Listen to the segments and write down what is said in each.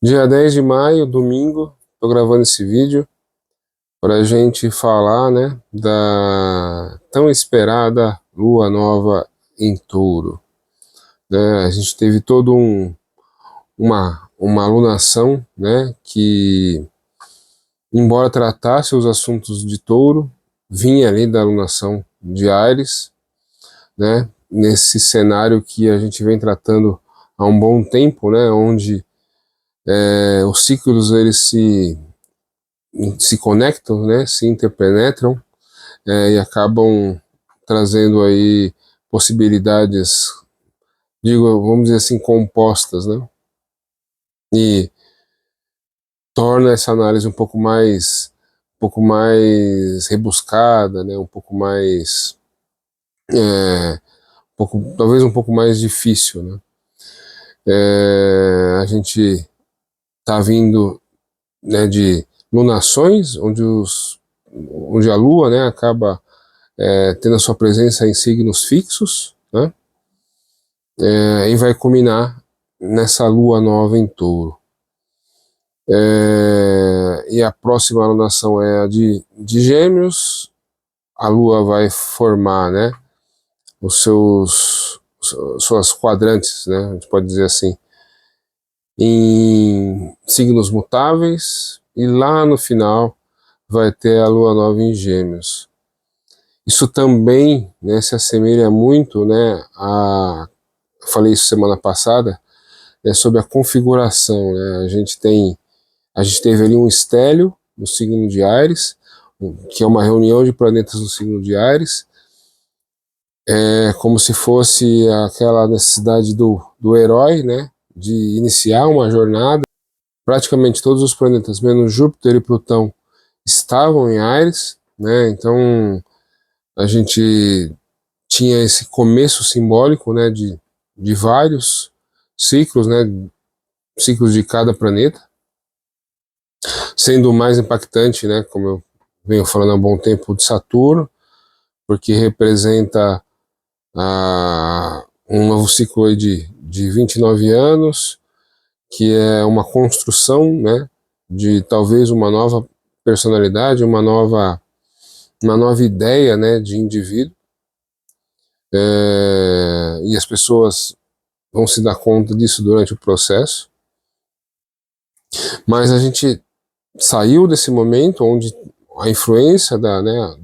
Dia 10 de maio, domingo, estou gravando esse vídeo para a gente falar, né, da tão esperada lua nova em Touro, né? A gente teve todo uma alunação, né, que, embora tratasse os assuntos de Touro, vinha ali da alunação de Áries, né, nesse cenário que a gente vem tratando há um bom tempo, né, onde os ciclos eles se conectam, né, se interpenetram, e acabam trazendo aí possibilidades, digo, vamos dizer assim, compostas, né, e torna essa análise um pouco mais rebuscada, né, talvez um pouco mais difícil, né. A gente está vindo, né, de lunações, onde a Lua, né, acaba tendo a sua presença em signos fixos, né, e vai culminar nessa lua nova em Touro. E a próxima alunação é a de Gêmeos. A lua vai formar, né, suas quadrantes, né, a gente pode dizer assim, em signos mutáveis, e lá no final vai ter a lua nova em Gêmeos. Isso também, né, se assemelha muito, né, eu falei isso semana passada, sobre a configuração, né? A gente teve ali um estélio no signo de Áries, que é uma reunião de planetas no signo de Áries, como se fosse aquela necessidade do herói, né, de iniciar uma jornada. Praticamente todos os planetas, menos Júpiter e Plutão, estavam em Áries, né? Então a gente tinha esse começo simbólico, né, de vários ciclos, né, ciclos de cada planeta, sendo o mais impactante, né, como eu venho falando há um bom tempo, de Saturno, porque representa um novo ciclo aí de 29 anos, que é uma construção, né, de talvez uma nova personalidade, uma nova ideia, né, de indivíduo, e as pessoas vão se dar conta disso durante o processo, mas a gente saiu desse momento onde a influência né,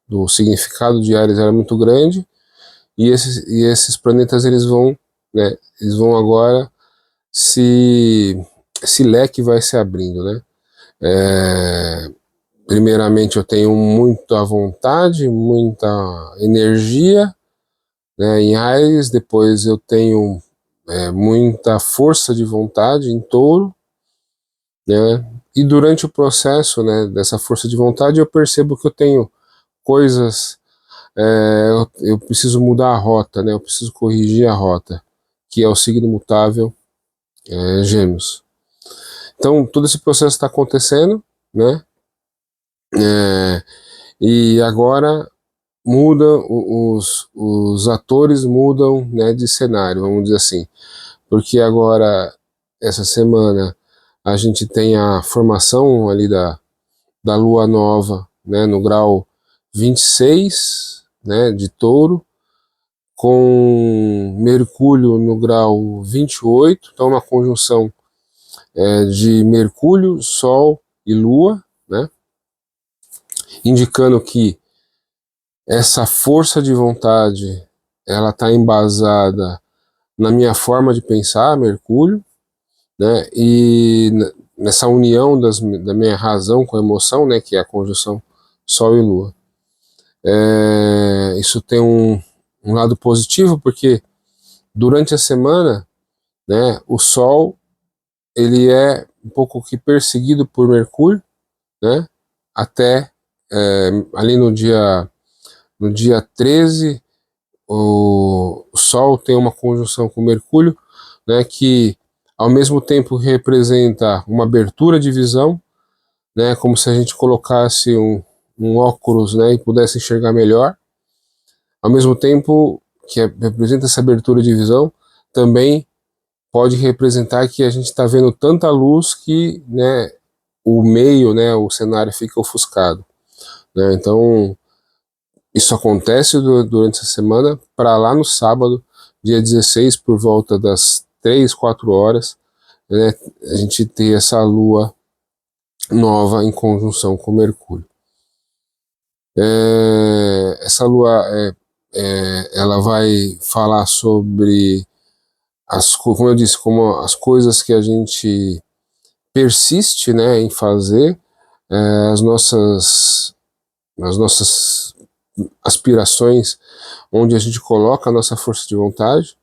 do significado de Ares era muito grande, e esses planetas eles vão agora esse leque vai se abrindo, né? Primeiramente eu tenho muita vontade, muita energia, né, em Ares. Depois eu tenho muita força de vontade em Touro, né? E durante o processo, né, dessa força de vontade eu percebo que eu tenho coisas, eu preciso mudar a rota, né? Eu preciso corrigir a rota, que é o signo mutável, Gêmeos. Então todo esse processo está acontecendo, né? É, e agora os atores mudam, né, de cenário, vamos dizer assim, porque agora essa semana a gente tem a formação ali da lua nova, né, no grau 26, né, de Touro, com Mercúrio no grau 28, então uma conjunção de Mercúrio, Sol e Lua, né, indicando que essa força de vontade ela está embasada na minha forma de pensar, Mercúrio, né, e nessa união da minha razão com a emoção, né, que é a conjunção Sol e Lua. Isso tem um lado positivo, porque durante a semana, né, o Sol ele é um pouco que perseguido por Mercúrio, né, até ali no dia 13, o Sol tem uma conjunção com Mercúrio, né, que ao mesmo tempo representa uma abertura de visão, né, como se a gente colocasse um óculos, né, e pudesse enxergar melhor. Ao mesmo tempo que representa essa abertura de visão, também pode representar que a gente está vendo tanta luz que, né, o meio, né, o cenário fica ofuscado, né? Então, isso acontece durante essa semana, para lá no sábado, dia 16, por volta das 3, 4 horas, né, a gente ter essa lua nova em conjunção com Mercúrio. Essa lua, ela vai falar sobre, como eu disse, como as coisas que a gente persiste, né, em fazer, as nossas aspirações, onde a gente coloca a nossa força de vontade,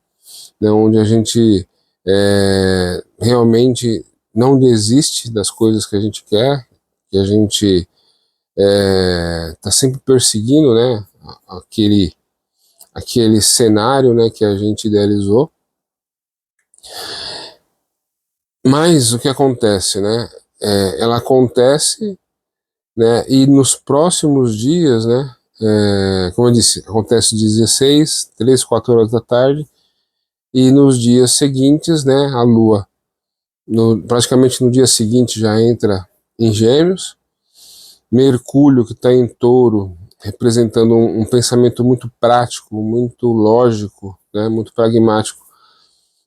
né, onde a gente realmente não desiste das coisas que a gente quer, que a gente está sempre perseguindo, né, aquele cenário, né, que a gente idealizou. Mas o que acontece, né, ela acontece, né, e nos próximos dias, né, como eu disse, acontece 16, 3, 4 horas da tarde, e nos dias seguintes, né, a Lua, praticamente no dia seguinte já entra em Gêmeos, Mercúrio, que está em Touro, representando um pensamento muito prático, muito lógico, né, muito pragmático,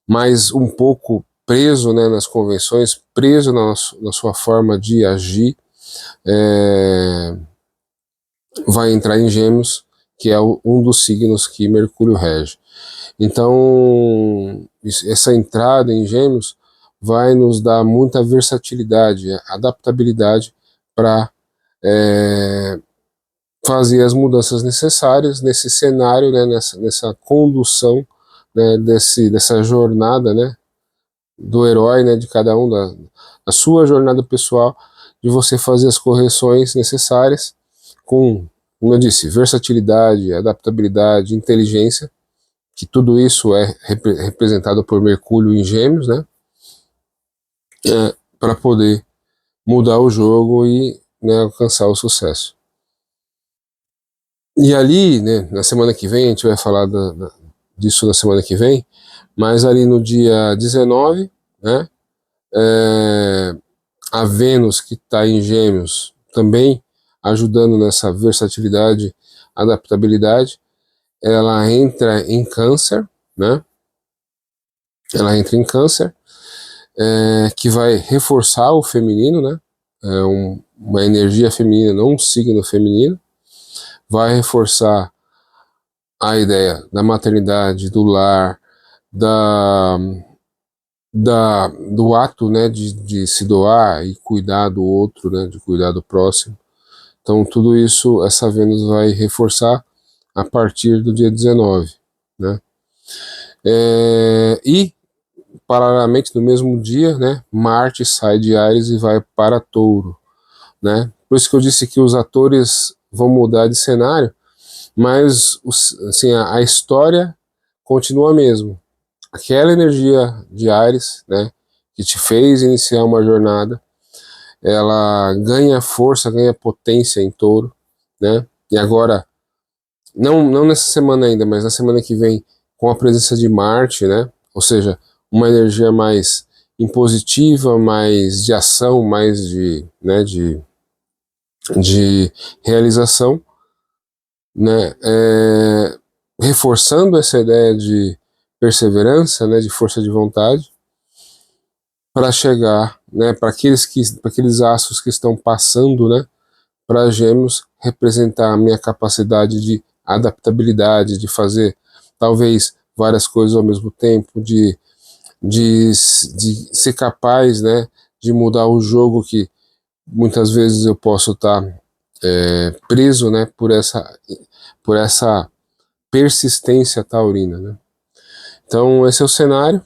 mas um pouco preso, né, nas convenções, preso na sua forma de agir, vai entrar em Gêmeos, que é um dos signos que Mercúrio rege. Então, essa entrada em Gêmeos vai nos dar muita versatilidade, adaptabilidade para fazer as mudanças necessárias nesse cenário, né, nessa condução, né, dessa jornada, né, do herói, né, de cada um, da sua jornada pessoal, de você fazer as correções necessárias com, como eu disse, versatilidade, adaptabilidade, inteligência, que tudo isso é representado por Mercúrio em Gêmeos, né, para poder mudar o jogo e, né, alcançar o sucesso. E ali, né, na semana que vem, a gente vai falar disso na semana que vem, mas ali no dia 19, né, a Vênus, que está em Gêmeos, também ajudando nessa versatilidade, adaptabilidade, ela entra em Câncer, né, ela entra em Câncer, que vai reforçar o feminino, né, uma energia feminina, não um signo feminino, vai reforçar a ideia da maternidade, do lar, do ato, né, de se doar e cuidar do outro, né, de cuidar do próximo. Então tudo isso, essa Vênus vai reforçar a partir do dia 19, né. E, paralelamente, no mesmo dia, né, Marte sai de Áries e vai para Touro, né. Por isso que eu disse que os atores vão mudar de cenário, mas assim, a história continua a mesma. Aquela energia de Áries, né, que te fez iniciar uma jornada, ela ganha força, ganha potência em Touro, né, e agora, não nessa semana ainda, mas na semana que vem, com a presença de Marte, né, ou seja, uma energia mais impositiva, mais de ação, mais né, de realização, né, reforçando essa ideia de perseverança, né, de força de vontade, para chegar, né, para aqueles astros que estão passando, né, para Gêmeos, representar a minha capacidade de adaptabilidade, de fazer talvez várias coisas ao mesmo tempo, de ser capaz, né, de mudar o jogo que muitas vezes eu posso estar preso, né, por essa persistência taurina, né. Então esse é o cenário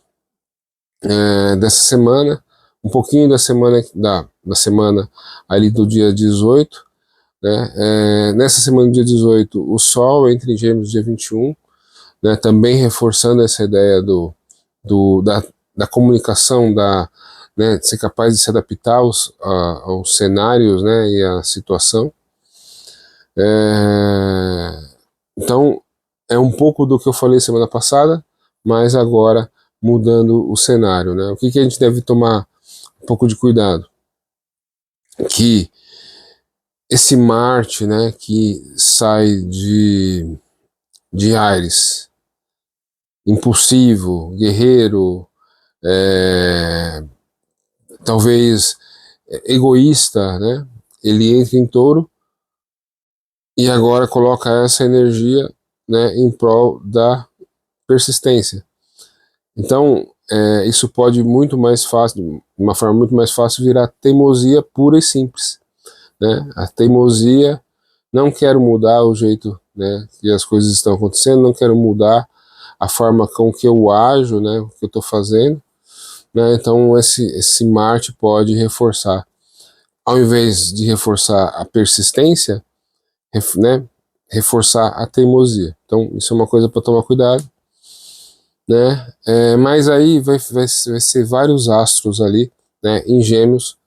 dessa semana, um pouquinho da semana ali do dia 18, né, nessa semana do dia 18 o Sol entra em Gêmeos dia 21, né, também reforçando essa ideia da comunicação, né, de ser capaz de se adaptar aos cenários, né, e à situação. Então, é um pouco do que eu falei semana passada, mas agora mudando o cenário, né? O que a gente deve tomar um pouco de cuidado? Que esse Marte, né, que sai de Áries, impulsivo, guerreiro, talvez egoísta, né? Ele entra em Touro e agora coloca essa energia, né, em prol da persistência. Então, isso pode muito mais fácil, de uma forma muito mais fácil, virar teimosia pura e simples, né? A teimosia, não quero mudar o jeito, né, que as coisas estão acontecendo, não quero mudar a forma com que eu ajo, né, o que eu estou fazendo, né? Então esse Marte pode reforçar, ao invés de reforçar a persistência, né, reforçar a teimosia. Então isso é uma coisa para tomar cuidado, né? Mas aí vai ser vários astros ali, né, em Gêmeos,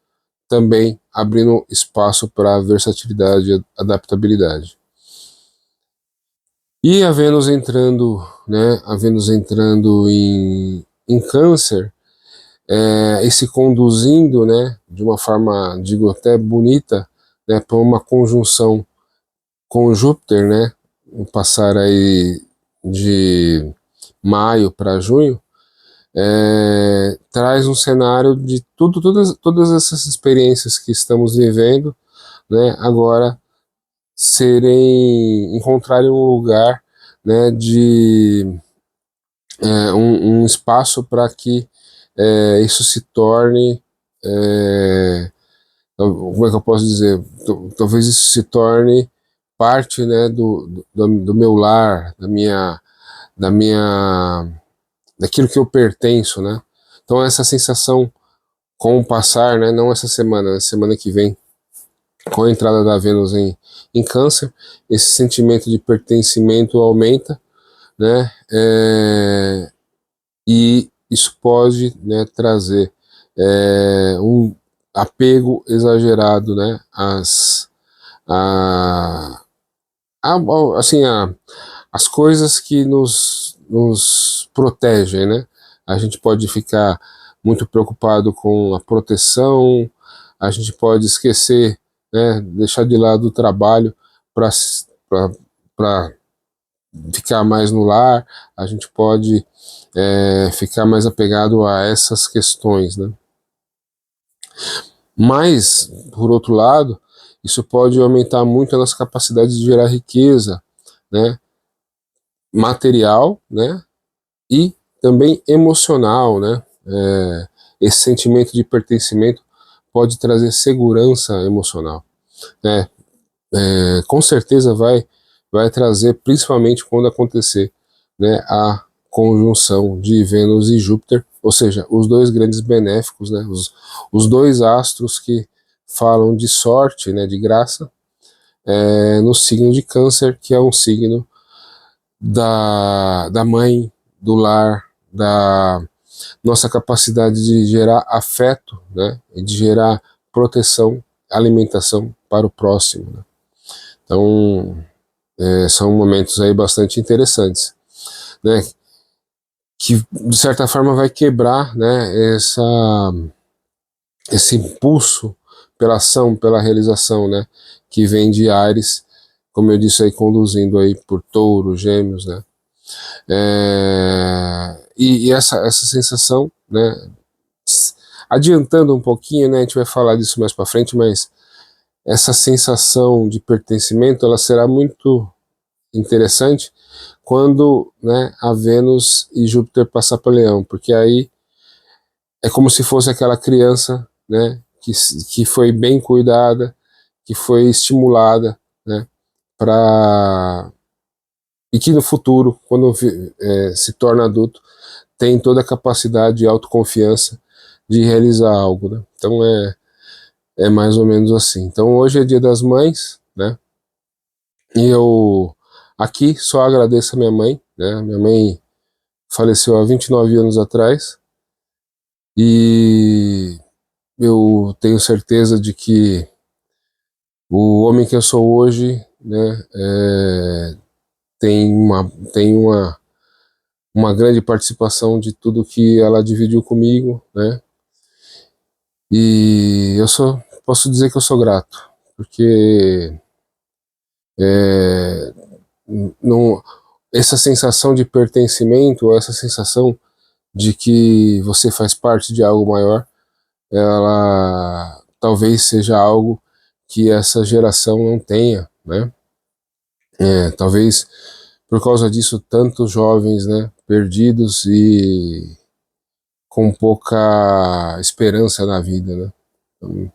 também abrindo espaço para versatilidade e adaptabilidade. E a Vênus entrando, né, a Vênus entrando em Câncer, e se conduzindo, né, de uma forma, digo até bonita, né, para uma conjunção com Júpiter, né, passar aí de maio para junho, traz um cenário de todas essas experiências que estamos vivendo, né, agora encontrarem um lugar, né, de um espaço para que isso se torne, como é que eu posso dizer, talvez isso se torne parte, né, do meu lar, da minha, daquilo que eu pertenço, né? Então essa sensação com o passar, né, não essa semana, semana que vem, com a entrada da Vênus em Câncer, esse sentimento de pertencimento aumenta, né? E isso pode, né, trazer um apego exagerado, né, a, assim, as coisas que nos protegem, né? A gente pode ficar muito preocupado com a proteção, a gente pode esquecer, né, deixar de lado o trabalho para ficar mais no lar, a gente pode ficar mais apegado a essas questões, né? Mas, por outro lado, isso pode aumentar muito a nossa capacidade de gerar riqueza, né, material, né, e também emocional, né? Esse sentimento de pertencimento pode trazer segurança emocional, né? Com certeza vai trazer, principalmente quando acontecer, né, a conjunção de Vênus e Júpiter, ou seja, os dois grandes benéficos, né, os dois astros que falam de sorte, né, de graça, no signo de Câncer, que é um signo da mãe, do lar, da nossa capacidade de gerar afeto, né, e de gerar proteção, alimentação para o próximo, né? Então, são momentos aí bastante interessantes, né, que de certa forma vai quebrar, né, esse impulso pela ação, pela realização, né, que vem de Áries, como eu disse aí, conduzindo aí por Touro, Gêmeos, né, e essa sensação, né, adiantando um pouquinho, né, a gente vai falar disso mais para frente, mas essa sensação de pertencimento, ela será muito interessante quando, né, a Vênus e Júpiter passar para Leão, porque aí é como se fosse aquela criança, né, que foi bem cuidada, que foi estimulada, né, para e que no futuro, quando se torna adulto, tem toda a capacidade e autoconfiança de realizar algo, né? Então é mais ou menos assim. Então hoje é Dia das Mães, né? E eu aqui só agradeço a minha mãe, né? Minha mãe faleceu há 29 anos atrás e eu tenho certeza de que o homem que eu sou hoje, né, tem uma uma grande participação de tudo que ela dividiu comigo, né? E posso dizer que eu sou grato, porque é, não, essa sensação de pertencimento, essa sensação de que você faz parte de algo maior, ela talvez seja algo que essa geração não tenha, né? Talvez por causa disso tantos jovens, né, perdidos e com pouca esperança na vida, né? Então,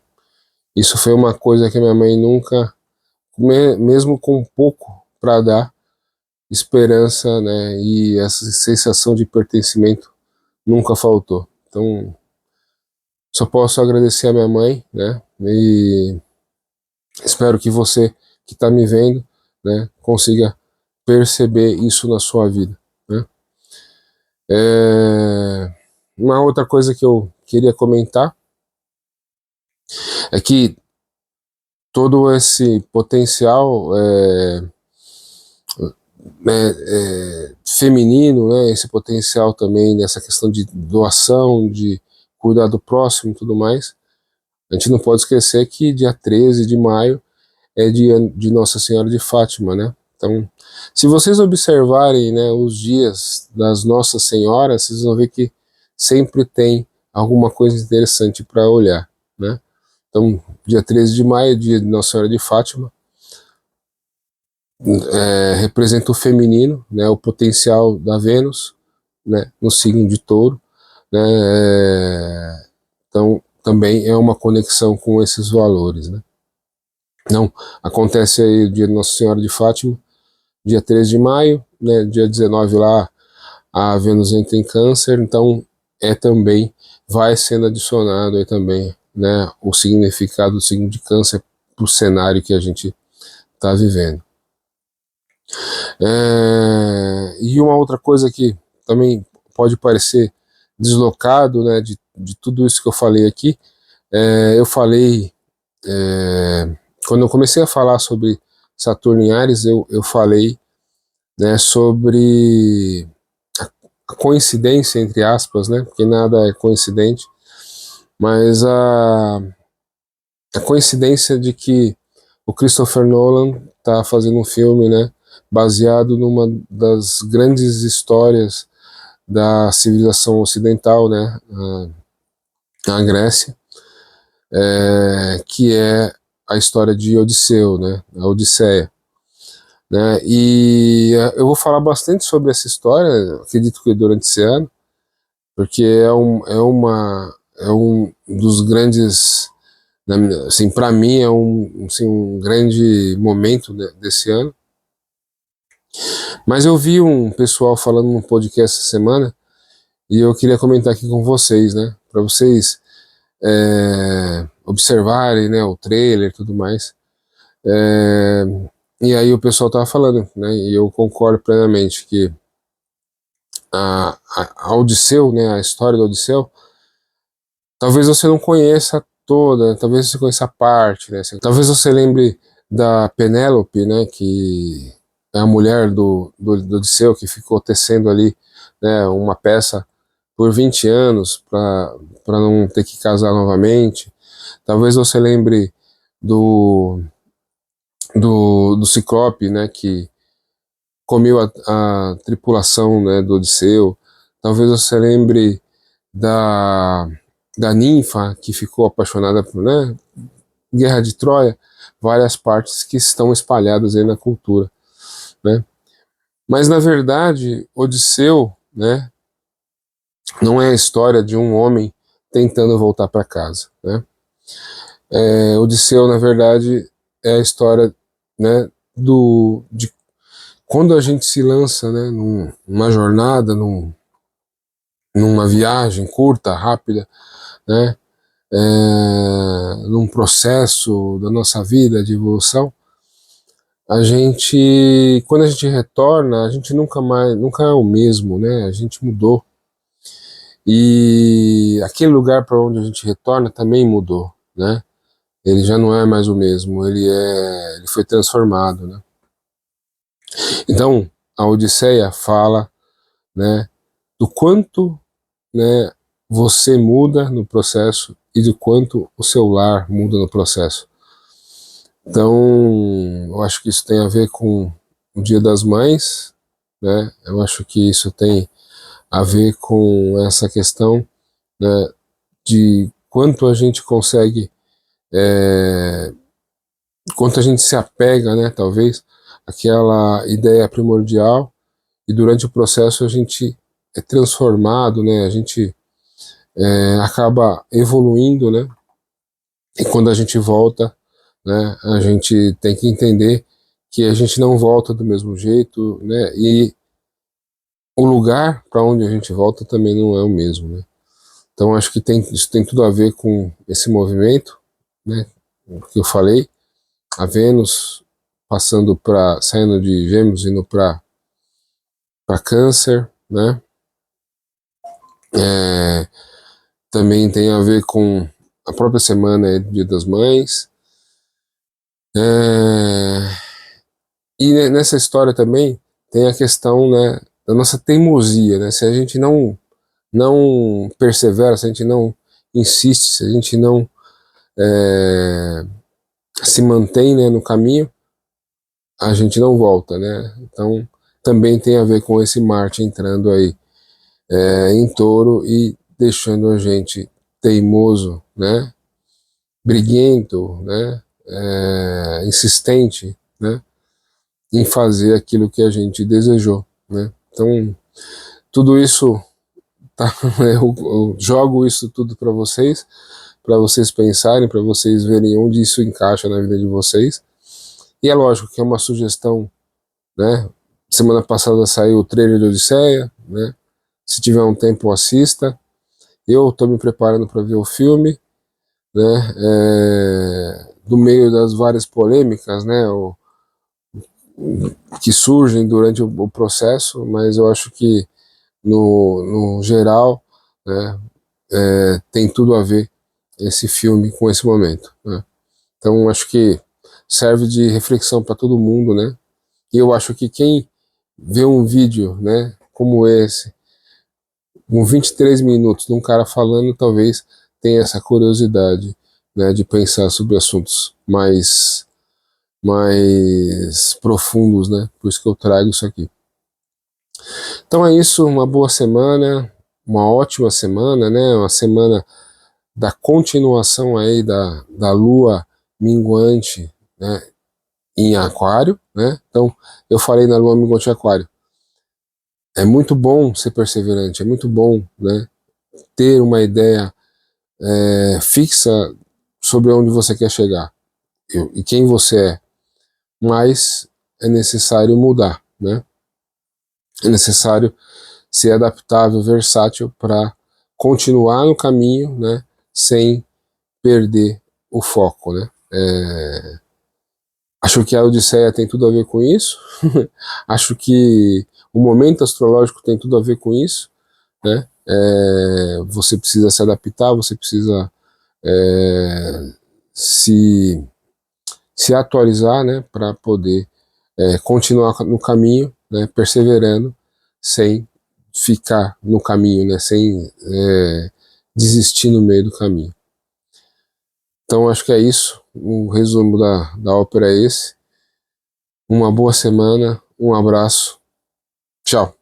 isso foi uma coisa que minha mãe nunca, mesmo com pouco para dar, esperança, né, e essa sensação de pertencimento nunca faltou. Então, só posso agradecer a minha mãe, né, e espero que você que está me vendo, né, consiga perceber isso na sua vida, né. Uma outra coisa que eu queria comentar é que todo esse potencial feminino, né, esse potencial também nessa questão de doação, de cuidar do próximo e tudo mais, a gente não pode esquecer que dia 13 de maio é dia de Nossa Senhora de Fátima, né? Então, se vocês observarem, né, os dias das Nossas Senhoras, vocês vão ver que sempre tem alguma coisa interessante para olhar, né? Então, dia 13 de maio, dia de Nossa Senhora de Fátima, representa o feminino, né, o potencial da Vênus, né, no signo de Touro, né, então também é uma conexão com esses valores, né. Então, acontece aí o dia de Nossa Senhora de Fátima, dia 13 de maio, né, dia 19 lá, a Vênus entra em Câncer, então também, vai sendo adicionado aí também, né, o significado do signo de Câncer para o cenário que a gente está vivendo. E uma outra coisa que também pode parecer deslocado, né, de tudo isso que eu falei aqui, eu falei, quando eu comecei a falar sobre Saturno em Áries, eu falei, né, sobre a coincidência, entre aspas, né, porque nada é coincidente, mas a coincidência de que o Christopher Nolan está fazendo um filme, né, baseado numa das grandes histórias da civilização ocidental, né, a Grécia, que é a história de Odisseu, né, a Odisseia, né, e eu vou falar bastante sobre essa história, acredito que durante esse ano, porque é um dos grandes, assim, para mim é assim, um grande momento desse ano. Mas eu vi um pessoal falando num podcast essa semana e eu queria comentar aqui com vocês, né, para vocês observarem, né, o trailer e tudo mais. E aí o pessoal tava falando, né, e eu concordo plenamente que a Odisseu, né, a história do Odisseu, talvez você não conheça toda, talvez você conheça a parte, né, talvez você lembre da Penélope, né, que é a mulher do Odisseu, que ficou tecendo ali, né, uma peça por 20 anos para não ter que casar novamente. Talvez você lembre do Ciclope, né, que comeu a tripulação, né, do Odisseu. Talvez você lembre da, da ninfa que ficou apaixonada por, né, Guerra de Troia, várias partes que estão espalhadas aí na cultura, né. Mas na verdade, Odisseu, né, não é a história de um homem tentando voltar para casa, né. Odisseu, na verdade, é a história, né, de quando a gente se lança, né, numa jornada, numa viagem curta, rápida, né, num processo da nossa vida de evolução, quando a gente retorna, a gente nunca é o mesmo, né, a gente mudou. E aquele lugar para onde a gente retorna também mudou, né, ele já não é mais o mesmo, ele foi transformado, né. Então, a Odisseia fala, né, do quanto, né, você muda no processo e do quanto o seu lar muda no processo. Então, eu acho que isso tem a ver com o Dia das Mães, né? Eu acho que isso tem a ver com essa questão, né, de quanto a gente consegue, quanto a gente se apega, né, talvez, àquela ideia primordial, e durante o processo a gente é transformado, né, a gente acaba evoluindo, né, e quando a gente volta, né, a gente tem que entender que a gente não volta do mesmo jeito, né, e o lugar para onde a gente volta também não é o mesmo, né. Então acho que isso tem tudo a ver com esse movimento, né, que eu falei, a Vênus saindo de Gêmeos, indo para Câncer, né. É, também tem a ver com a própria semana do Dia das Mães. É, e nessa história também tem a questão, né, da nossa teimosia, né? Se a gente não persevera, se a gente não insiste, se a gente não se mantém, né, no caminho, a gente não volta, né? Então também tem a ver com esse Marte entrando aí em Touro e deixando a gente teimoso, né? Briguento, né? Insistente, né? Em fazer aquilo que a gente desejou, né? Então tudo isso tá, eu jogo isso tudo para vocês pensarem, para vocês verem onde isso encaixa na vida de vocês. E é lógico que é uma sugestão, né? Semana passada saiu o trailer de Odisseia, né? Se tiver um tempo, assista. Eu estou me preparando para ver o filme, né? Do meio das várias polêmicas, né? Que surgem durante o processo, mas eu acho que no geral, né? Tem tudo a ver esse filme com esse momento, né? Então acho que serve de reflexão para todo mundo, né? E eu acho que quem vê um vídeo, né, como esse, com 23 minutos de um cara falando, talvez tenha essa curiosidade, né, de pensar sobre assuntos mais profundos, né? Por isso que eu trago isso aqui. Então é isso, uma boa semana, uma ótima semana, né? Uma semana da continuação aí da lua minguante, né, em aquário, né? Então, eu falei na lua minguante em aquário. É muito bom ser perseverante, é muito bom, né, ter uma ideia fixa sobre onde você quer chegar e quem você é, mas é necessário mudar, né? É necessário ser adaptável, versátil para continuar no caminho, né, sem perder o foco, né? Acho que a Odisseia tem tudo a ver com isso. Acho que o momento astrológico tem tudo a ver com isso, né? Você precisa se adaptar, você precisa é, se, se atualizar, né, para poder continuar no caminho, né, perseverando, sem ficar no caminho, né, sem desistir no meio do caminho. Então acho que é isso, o resumo da ópera é esse. Uma boa semana, um abraço, tchau.